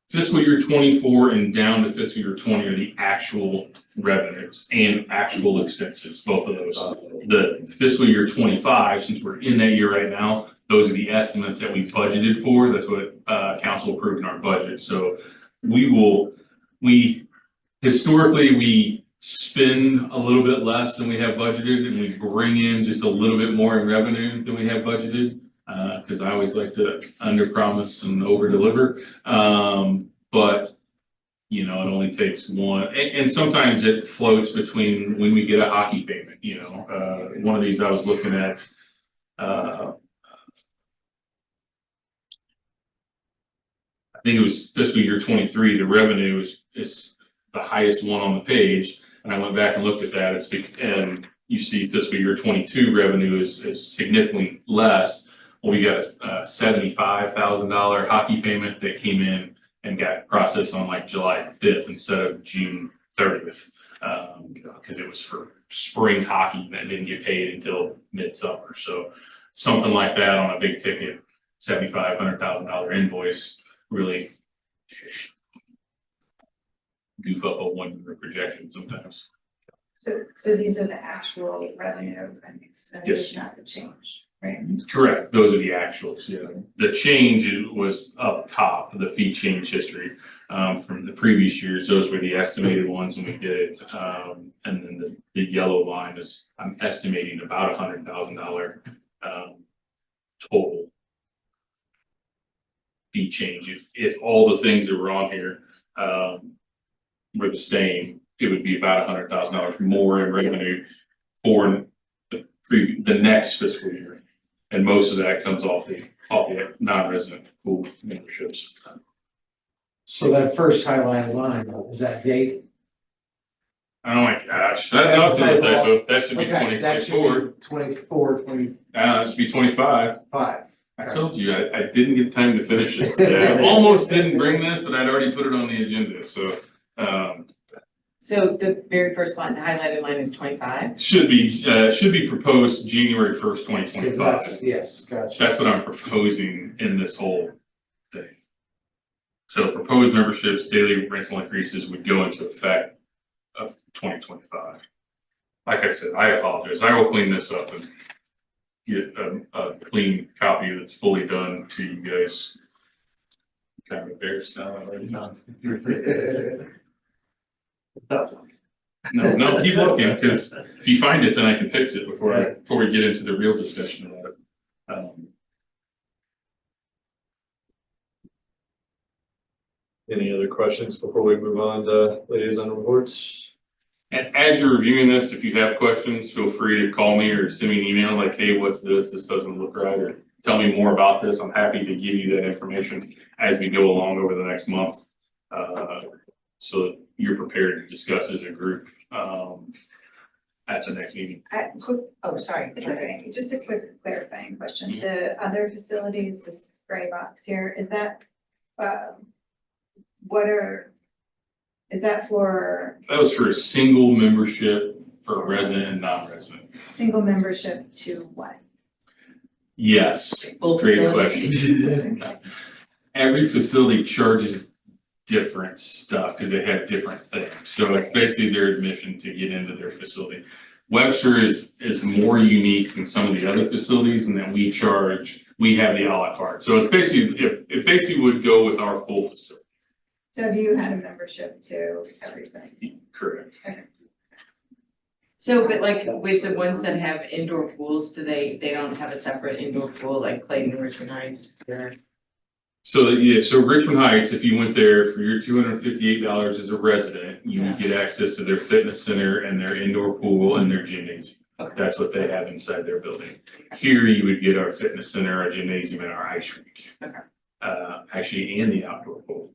fiscal year 24 and down to fiscal year 20 are the actual revenues and actual expenses, both of those. The fiscal year 25, since we're in that year right now, those are the estimates that we budgeted for. That's what council approved in our budget. So historically, we spend a little bit less than we have budgeted, and we bring in just a little bit more in revenue than we have budgeted. Cause I always like to under promise and over deliver. But it only takes one, and sometimes it floats between when we get a hockey payment, one of these I was looking at, think it was fiscal year 23, the revenue is the highest one on the page. And I went back and looked at that, and you see fiscal year 22 revenue is significantly less. Well, we got a $75,000 hockey payment that came in and got processed on like July 5th instead of June 30th. Because it was for spring hockey that didn't get paid until midsummer. So something like that on a big ticket, $100,000 invoice really goof up a 1 year projection sometimes. So these are the actual revenue and expenses, not the change, right? Correct, those are the actuals, yeah. The change was up top, the fee change history, from the previous years, those were the estimated ones when we did it. And then the yellow line is, I'm estimating about $100,000, total fee change. If all the things that were on here, were the same, it would be about $100,000 more in revenue for the next fiscal year. And most of that comes off the non-resident pool memberships. So that first highlighted line, is that date? Oh my gosh, that's not a typo, that should be Okay, that should 2024. be 25. That should be 25. I told you, I didn't get time to finish this today. I almost didn't bring this, but I'd already put it on the agenda, so. So the very first line, the highlighted line is 25? Should be proposed January 1st, 2025. Yes, gotcha. That's what I'm proposing in this whole thing. So proposed memberships, daily rental increases would go into effect of 2025. Like I said, I apologize. I will clean this up and get a clean copy that's fully done to you guys. Kind of embarrassed now already. No, keep looking, because if you find it, then I can fix it before we get into the real discussion about it. Any other questions before we move on to liaison reports? And as you're reviewing this, if you have questions, feel free to call me or send me an email like, hey, what's this? This doesn't look right, or tell me more about this. I'm happy to give you that information as we go along over the next month. So that you're prepared to discuss as a group at the next meeting. Sorry. Okay, just a quick clarifying question. Mhm. The other facilities, this gray box here, is that, is that for That was for a single membership for resident and non-resident. single membership to what? Yes, Full great facility. question. Every facility charges different stuff because they have different things. So it's basically their admission to get into their facility. Webster is more unique than some of the other facilities in that we have the a la carte. So it basically would go with our full facility. So have you had a membership to everything? Correct. So, but like with the ones that have indoor pools, they don't have a separate indoor pool like Clayton, Richmond Heights? So Richmond Heights, if you went there for your $258 as a resident, you would get access to their fitness center and their indoor pool and their gymnasium. Okay. That's what they have inside their building. Here you would get our fitness center, our gymnasium, and our ice rink. Okay. Actually, and the outdoor pool,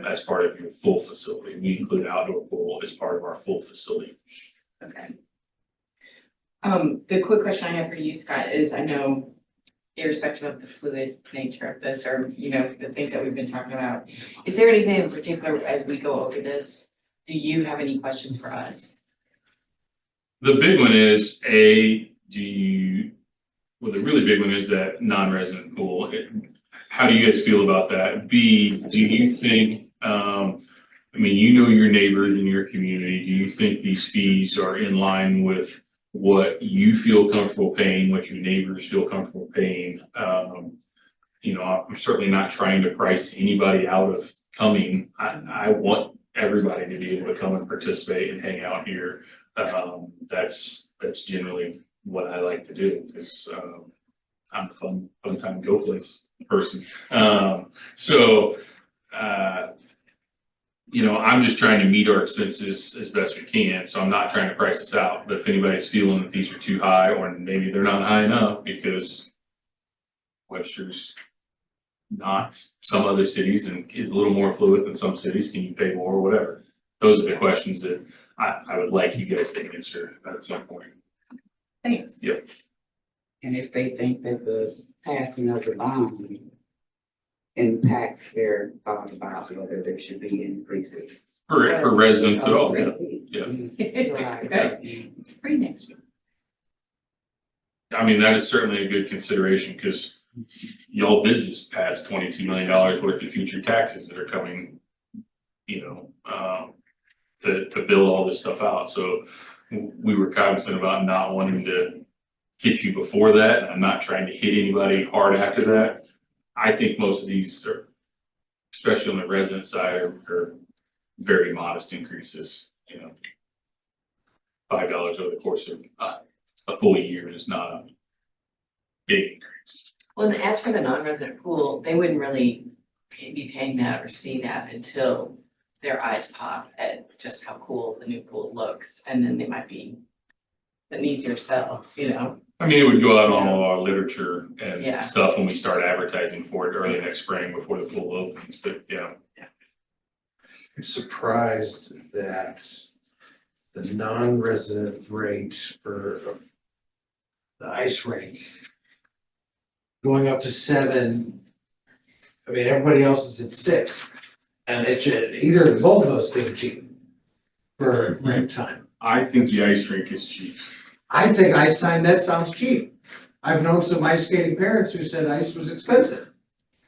as part of your full facility. We include outdoor pool as part of our full facility. Okay. The quick question I have for you, Scott, is I know irrespective of the fluid nature of this or, the things that we've been talking about, is there anything in particular as we go over this? Do you have any questions for us? The big one is the really big one is that non-resident pool. How do you guys feel about that? B, do you think, your neighbors in your community, do you think these fees are in line with what you feel comfortable paying, what your neighbors feel comfortable paying? I'm certainly not trying to price anybody out of coming. I want everybody to be able to come and participate and hang out here. That's generally what I like to do, because I'm a fun time go place person. I'm just trying to meet our expenses as best we can, so I'm not trying to price this out. But if anybody's feeling that these are too high, or maybe they're not high enough because Webster's not some other cities and is a little more fluid than some cities? Can you pay more or whatever? Those are the questions that I would like you guys to answer at some point. Thanks. And if they think that the passing of the bond impacts their thought about whether there should be increases. For residents at all, yeah. Right. It's free next week. I mean, that is certainly a good consideration, because y'all did just pass $22 million worth of future taxes that are coming, to build all this stuff out, so we were cognizant about not wanting to hit you before that, and I'm not trying to hit anybody hard after that. I think most of these are, especially on the resident side, are very modest increases, $5 over the course of a full year is not a big increase. Well, and as for the non-resident pool, they wouldn't really be paying that or see that until their eyes pop at just how cool the new pool looks, and then they might be an easier sell, I mean, it would go out on all our literature Yeah. and stuff when we start advertising for it early next spring before the pool opens, but yeah. I'm surprised that the non-resident rate for the ice rink going up to 7. I mean, everybody else is at 6. And it should, either, both of those seem cheap for rink time. I think the ice rink is cheap. I think ice time, that sounds cheap. I've known some ice skating parents who said ice was expensive.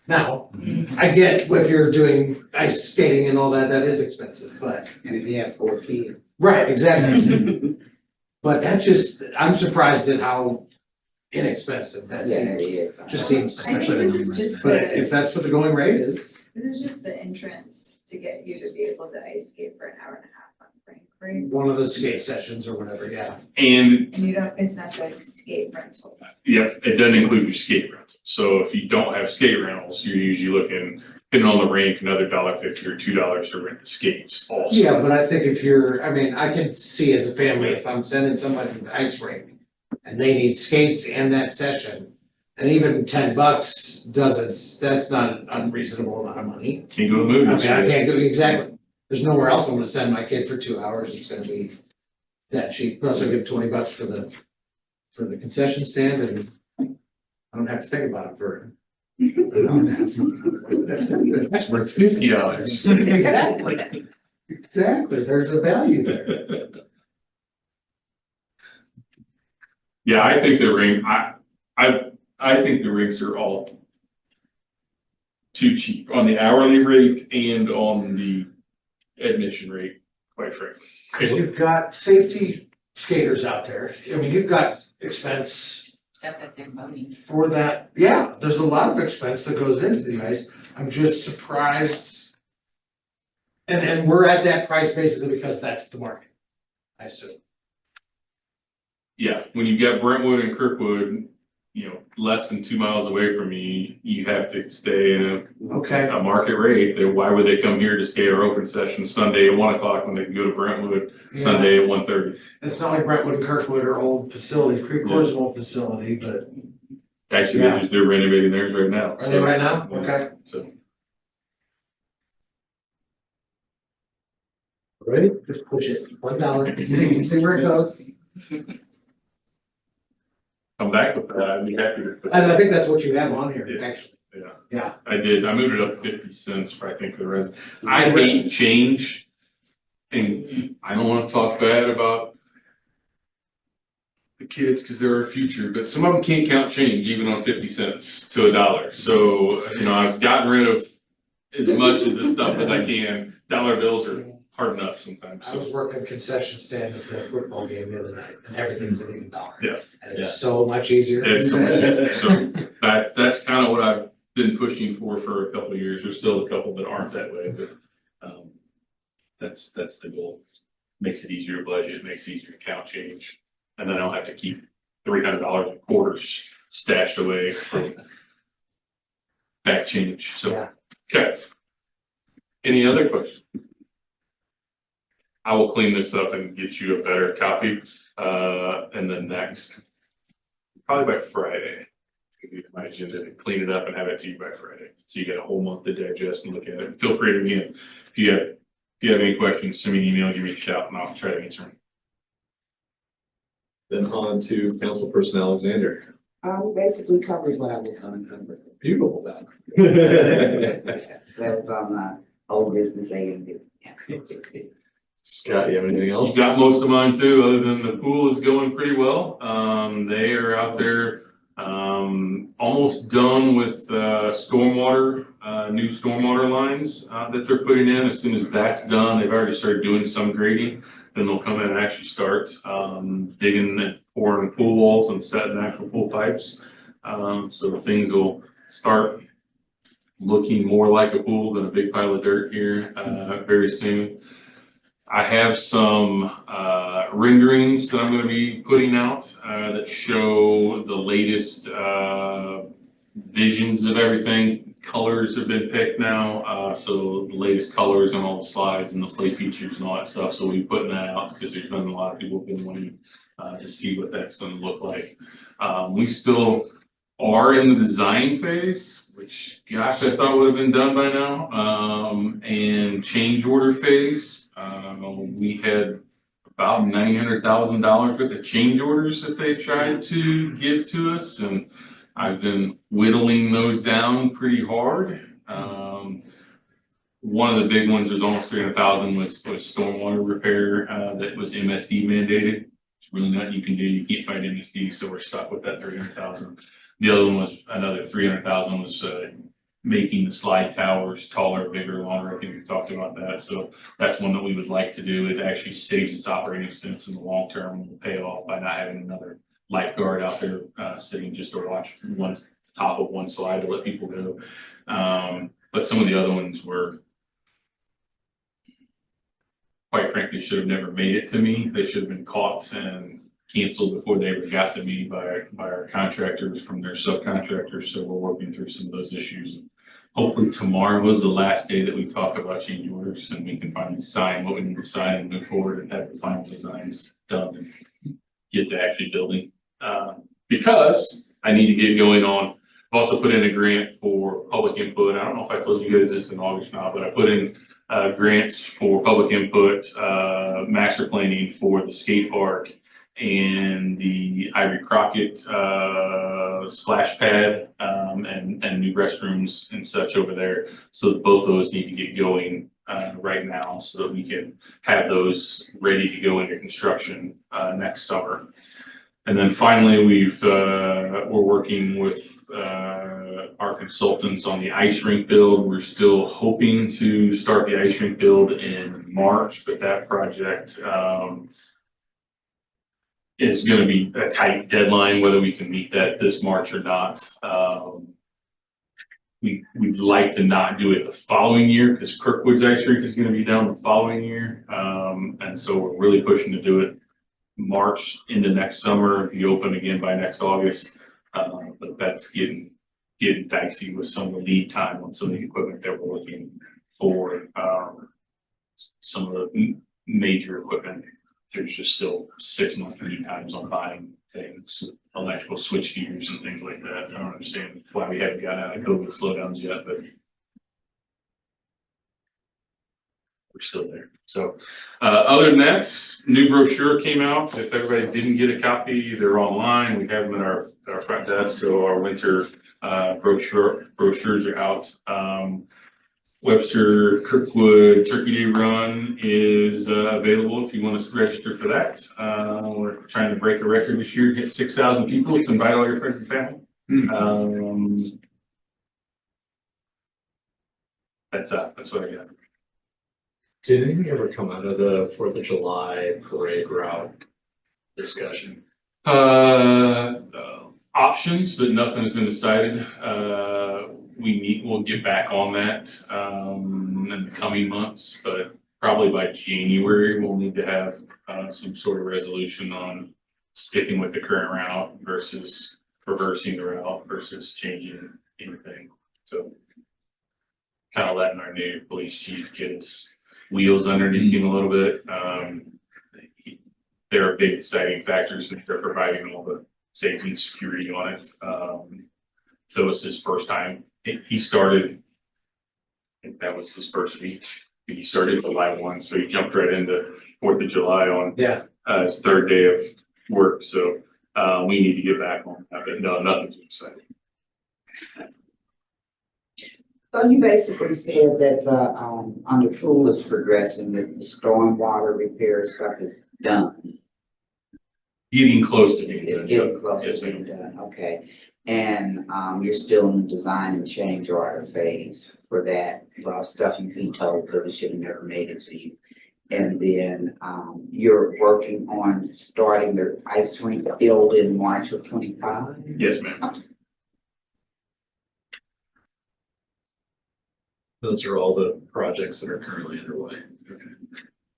Now, I get if you're doing ice skating and all that, that is expensive, but. And if you have 4 kids. Right, exactly. But that just, I'm surprised at how inexpensive that Yeah, it seems. is. Just seems, I think this is just but the, if that's what the going rate is, this is just the entrance to get you to be able to ice skate for an hour and a half on Frank, right? one of those skate sessions or whatever, yeah. And And you don't, it's not like skate rental. yep, it doesn't include your skate rental. So if you don't have skate rentals, you're usually looking, depending on the rink, another $1.50 or $2 to rent the skates also. Yeah, but I think if you're, I mean, I can see as a family, if I'm sending somebody to the ice rink and they need skates and that session, and even $10 doesn't, that's not an unreasonable amount of money. Can't go to I movies. mean, I can't do, exactly. There's nowhere else I'm gonna send my kid for 2 hours, it's gonna be that cheap, plus I give $20 for the concession stand, and I don't have to think about it for an hour and a half. That's worth $50. Exactly, there's a value there. Yeah, I think the ring, I think the rinks are all too cheap on the hourly rate and on the admission rate, quite frankly. Cause you've got safety skaters out there, I mean, you've got expense Got that thing money. for that, yeah, there's a lot of expense that goes into the ice, I'm just surprised. And we're at that price basically because that's the market, I assume. Yeah, when you've got Brentwood and Kirkwood, less than 2 miles away from you, you have to stay in Okay, a market rate. Why would they come here to skate our open session Sunday at 1 o'clock when they can go to Brentwood Sunday at 1:30? it's not like Brentwood and Kirkwood are old facilities, Creek Core's an old facility, but Actually, Yeah. they're renovating theirs right now. are they right now? Yeah. Okay. So, Ready? Just push it, $1, see where it goes. come back with that, I'd be happy to. put And I that. think that's what you have on here, Yeah. actually. Yeah. Yeah. I did, I moved it up 50 cents for, I think, for the rest. I hate change. And I don't wanna talk bad about the kids, cause they're our future, but some of them can't count change even on 50 cents to $1. So, I've gotten rid of as much of the stuff as I can. Dollar bills are hard enough sometimes, I so. was working concession stand at the football game the other night, and everything's an even dollar. Yeah. And it's so much easier. It's so that's kind of what I've been pushing for a couple of years. There's still a couple that aren't that way, but that's the goal. Makes it easier to budget, makes it easier to count change, and then I don't have to keep $300 in quarters stashed away for back change. So, Yeah. okay. Any other questions? I will clean this up and get you a better copy, and then next, probably by Friday. Maybe my agenda to clean it up and have it to you by Friday. So you got a whole month to digest and look at it. Feel free to, again, if you have any questions, send me an email, give me a shout, and I'll try to answer them. Then on to Councilperson Alexander. Basically covers what I was gonna cover. Beautiful then. That was on the old business A and B. Scott, you have anything else? I've got most of mine too, other than the pool is going pretty well. They are out there, almost done with, stormwater, new stormwater lines, that they're putting in. As soon as that's done, they've already started doing some grading. Then they'll come in and actually start, digging and pouring pool walls and setting actual pool pipes. So things will start looking more like a pool than a big pile of dirt here, very soon. I have some renderings that I'm gonna be putting out that show the latest visions of everything. Colors have been picked now, so the latest colors on all the slides and the play features and all that stuff. So we're putting that out because there's been a lot of people who've been wanting to see what that's gonna look like. We still are in the design phase, which gosh, I thought would have been done by now, and change order phase. We had about $900,000 worth of change orders that they tried to give to us, and I've been whittling those down pretty hard. One of the big ones was almost 300,000 was stormwater repair that was MSD mandated. It's really nothing you can do. You can't fight MSD, so we're stuck with that 300,000. The other one was another 300,000 was making the slide towers taller, bigger, longer. I think we've talked about that. So that's one that we would like to do. It actually saves us operating expense in the long term and will pay off by not having another lifeguard out there sitting just to watch one top of one slide to let people go. But some of the other ones were, quite frankly, should have never made it to me. They should have been caught and canceled before they ever got to me by our contractors from their subcontractors. So we're working through some of those issues. Hopefully tomorrow was the last day that we talk about change orders and we can finally sign what we need to sign and move forward and have the final designs done and get to actually building. Because I need to get going on, I've also put in a grant for public input. I don't know if I told you guys this in August now, but I put in grants for public input, master planning for the skate park and the Ivy Crockett splash pad and new restrooms and such over there. So both of those need to get going right now so that we can have those ready to go into construction next summer. And then finally, we're working with our consultants on the ice rink build. We're still hoping to start the ice rink build in March, but that project is going to be a tight deadline, whether we can meet that this March or not. We'd like to not do it the following year because Kirkwood's ice rink is going to be down the following year. And so we're really pushing to do it March into next summer, be open again by next August. But that's getting dicey with some of the lead time on some of the equipment that we're looking for. Some of the major equipment, there's just still 6-month lead times on buying things, electrical switch gears and things like that. I don't understand why we haven't gotten out of COVID slowdowns yet, but we're still there. So other than that, new brochure came out. If everybody didn't get a copy, they're online. We have them at our front desk. So our winter brochures are out. Webster Kirkwood Turkey Day Run is available if you want to register for that. We're trying to break a record this year, get 6,000 people to invite all your friends and family. That's what I got. Did anything ever come out of the 4th of July parade route discussion? Options, but nothing has been decided. We'll get back on that in the coming months, but probably by January, we'll need to have some sort of resolution on sticking with the current route versus reversing the route versus changing anything. So kind of letting our new police chief get his wheels underneath him a little bit. There are big deciding factors that they're providing all the safety and security on it. So it's his first time. He started, I think that was his first week. He started July 1, so he jumped right into 4th of July on Yeah. his third day of work. So we need to get back on that, but no, nothing too exciting. So you basically said that the, on the pool is progressing, that the stormwater repair stuff is done. Getting close to being It's done. getting close Yes, to ma'am. being done, okay. And, you're still in the design and change order phase for that, stuff you've been told, because it should have never made it to you. And then, you're working on starting the ice rink build in March of 25. Yes, ma'am. Those are all the projects that are currently underway.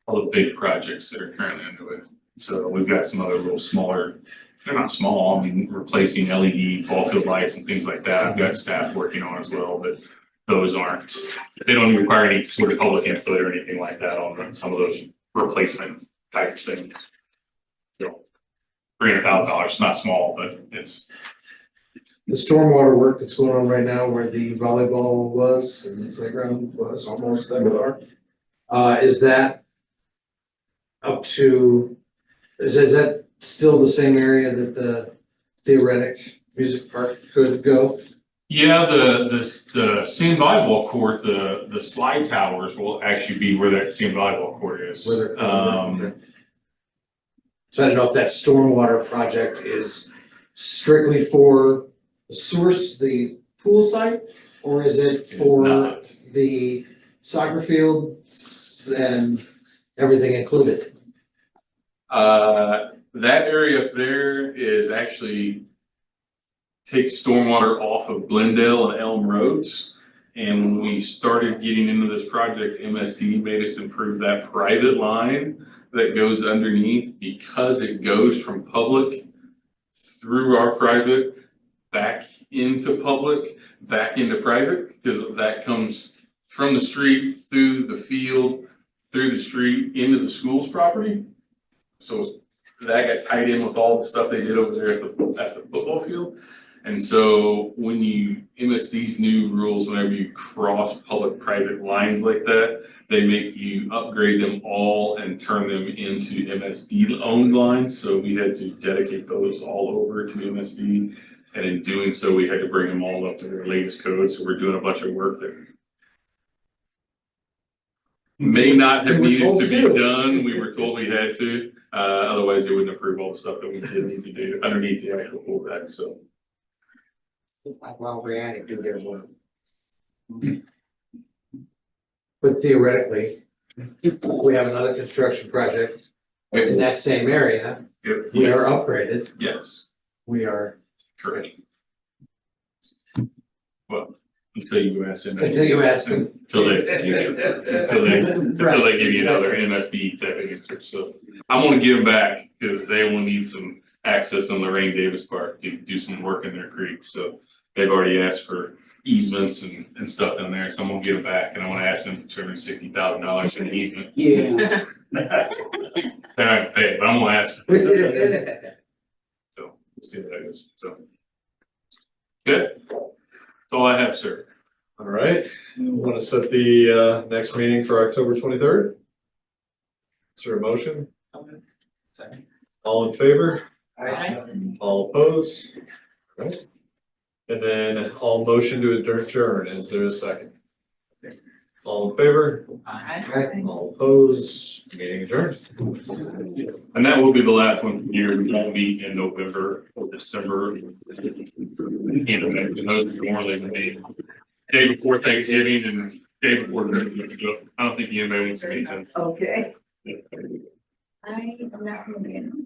All the big projects that are currently underway. So we've got some other little smaller, they're not small, I mean, replacing LED ball field lights and things like that. I've got staff working on as well, but those aren't, they don't require any sort of public input or anything like that on some of those replacement type things. So $300,000, it's not small, but it's, The stormwater work that's going on right now where the volleyball was and the playground was almost there. Is that up to, is that still the same area that the theoretic music park could go? yeah, the sand volleyball court, the slide towers will actually be where that sand volleyball court is. Where they're currently- So I don't know if that stormwater project is strictly for the source, the pool site, or is it It's for not. the soccer fields and everything included? That area up there is actually takes stormwater off of Glendale and Elm Roads. And when we started getting into this project, MSD made us improve that private line that goes underneath because it goes from public through our private, back into public, back into private, because that comes from the street, through the field, through the street, into the school's property. So that got tied in with all the stuff they did over there at the football field. And so when you, MSD's new rules, whenever you cross public-private lines like that, they make you upgrade them all and turn them into MSD-owned lines. So we had to dedicate those all over to MSD. And in doing so, we had to bring them all up to their latest code. So we're doing a bunch of work that may not have We were needed told to to be do. done. We were told we had to. Otherwise they wouldn't approve all the stuff that we did need to do underneath the actual pool deck, so. Like while we're at it, do their work. But theoretically, we have another construction project in that same area, we are Yes, upgraded, yes, we are, correct. Well, until you ask them. until you ask me. Until they give you another MSD type of answer, so. I'm gonna get them back, because they will need some access on Lorraine Davis Park to do some work in their creek, so. They've already asked for easements and stuff down there, so I'm gonna get them back, and I wanna ask them for $260,000 for an easement. Yeah. They're not gonna pay it, but I'm gonna ask. So, we'll see what that is, so. Good, that's all I have, sir. All right, want to set the next meeting for October 23rd? Is there a motion? Second. All in favor? Aye. All opposed? Right. And then all motion to adjourn, is there a second? All in favor? All opposed? Meeting adjourned. And that will be the last one here, we won't meet in November or December. You know, and those are normally the day before Thanksgiving and day before Christmas, so I don't think anybody wants to meet them. Okay. I am not gonna be in.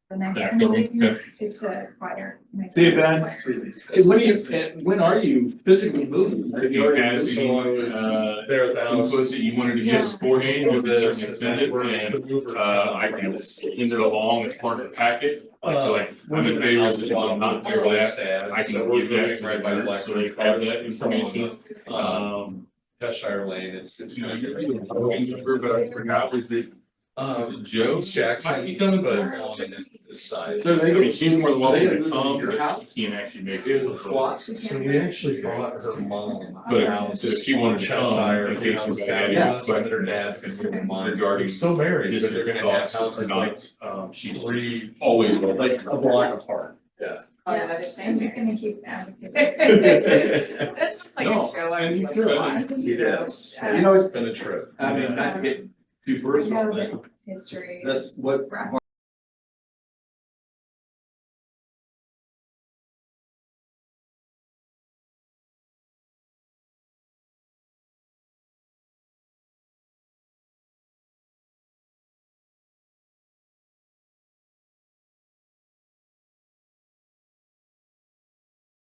The next Yeah, meeting, okay. it's a choir. See you, Ben. Hey, when are you physically moving? If you asked So me, I was there at the house. input that you wanted to get beforehand, with this, send it, and, I can send it along as part of the packet. Like, I'm in favor of this, I'm not there last, I can give that right by the so they have that information. Cheshire Lane, it's kind of. But I forgot, was it Joe? Jackson. Might be coming but, through. this size. So they I mean, she's more than welcome They to gotta come, go to your but house? she can't actually make Here's it. the squats. So we actually bought her mom. But a house if she wanted to come, Cheshire, in case house anybody down had to any us, and her questions dad could move them on. regarding They're still married, but they're district gonna have costs or houses like not, she's three, always like welcome. a block apart. Yeah. Oh, Yeah, another I'm thing. just gonna keep advocating. That's like a No, show I and you would could. watch. Yes. Yeah. You know, It's been a trip. I mean, not to get too I personal, know but that history. that's what Right.